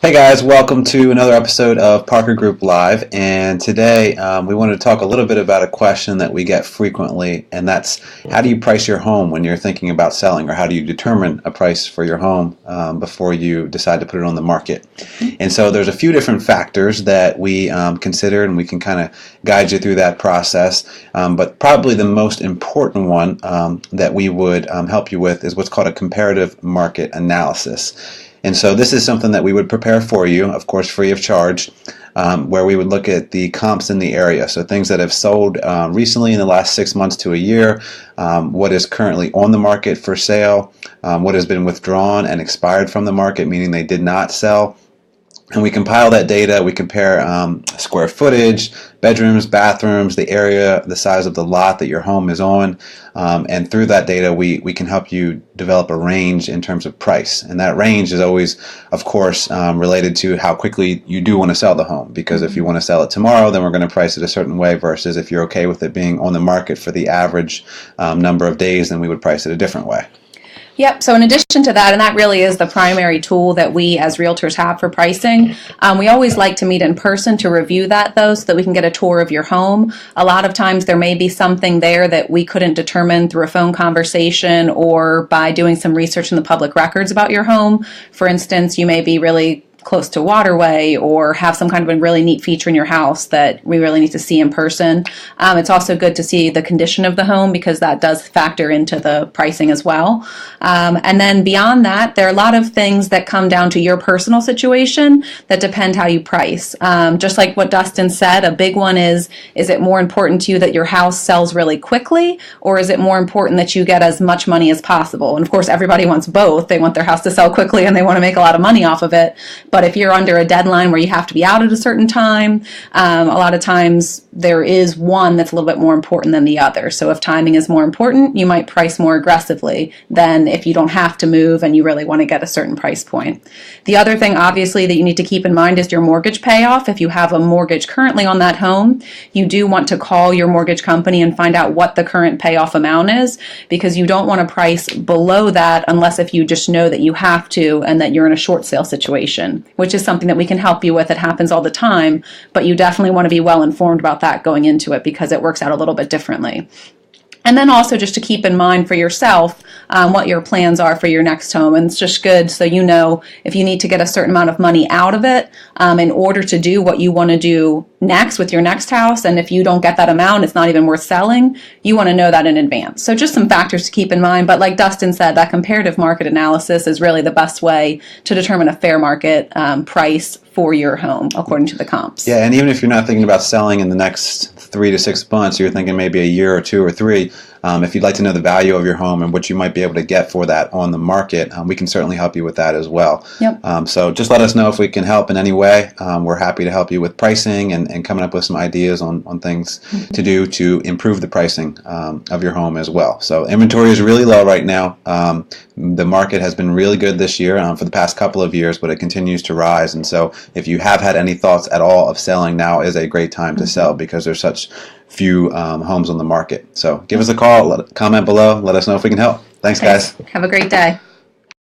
Hey guys, welcome to another episode of Parker Group Live. And today we wanted to talk a little bit about a question that we get frequently, and that's how do you price your home when you're thinking about selling, or how do you determine a price for your home before you decide to put it on the market? And so there's a few different factors that we consider, and we can kind of guide you through that process. But probably the most important one that we would help you with is what's called a comparative market analysis. And so this is something that we would prepare for you, of course, free of charge, where we would look at the comps in the area. So things that have sold recently in the last 6 months to a year, what is currently on the market for sale, what has been withdrawn and expired from the market, meaning they did not sell. And we compile that data, we compare square footage, bedrooms, bathrooms, the area, the size of the lot that your home is on, and through that data we can help you develop a range in terms of price. And that range is always, of course, related to how quickly you do want to sell the home, because if you want to sell it tomorrow, then we're going to price it a certain way, versus if you're okay with it being on the market for the average number of days, then we would price it a different way. Yep. So in addition to that, and that really is the primary tool that we as realtors have for pricing, we always like to meet in person to review that, though, so that we can get a tour of your home. A lot of times there may be something there that we couldn't determine through a phone conversation or by doing some research in the public records about your home. For instance, you may be really close to a waterway or have some kind of a really neat feature in your house that we really need to see in person. It's also good to see the condition of the home, because that does factor into the pricing as well. And then beyond that, there are a lot of things that come down to your personal situation that depend how you price. Just like what Dustin said, a big one is it more important to you that your house sells really quickly, or is it more important that you get as much money as possible? And of course, everybody wants both. They want their house to sell quickly and they want to make a lot of money off of it. But if you're under a deadline where you have to be out at a certain time, a lot of times there is one that's a little bit more important than the other. So if timing is more important, you might price more aggressively than if you don't have to move and you really want to get a certain price point. The other thing, obviously, that you need to keep in mind is your mortgage payoff. If you have a mortgage currently on that home, you do want to call your mortgage company and find out what the current payoff amount is, because you don't want to price below that unless if you just know that you have to and that you're in a short sale situation, which is something that we can help you with. It happens all the time, but you definitely want to be well informed about that going into it, because it works out a little bit differently. And then also just to keep in mind for yourself what your plans are for your next home. And it's just good so you know if you need to get a certain amount of money out of it in order to do what you want to do next with your next house. And if you don't get that amount, it's not even worth selling. You want to know that in advance. So just some factors to keep in mind. But like Dustin said, that comparative market analysis is really the best way to determine a fair market price for your home according to the comps. Yeah, and even if you're not thinking about selling in the next 3 to 6 months, you're thinking maybe a year or 2 or 3, if you'd like to know the value of your home and what you might be able to get for that on the market, we can certainly help you with that as well. Yep. So just let us know if we can help in any way. We're happy to help you with pricing and coming up with some ideas on things to do to improve the pricing of your home as well. So inventory is really low right now. The market has been really good this year for the past couple of years, but it continues to rise. And so if you have had any thoughts at all of selling, now is a great time to sell, because there's such few homes on the market. So give us a call, comment below, let us know if we can help. Thanks, guys. Have a great day.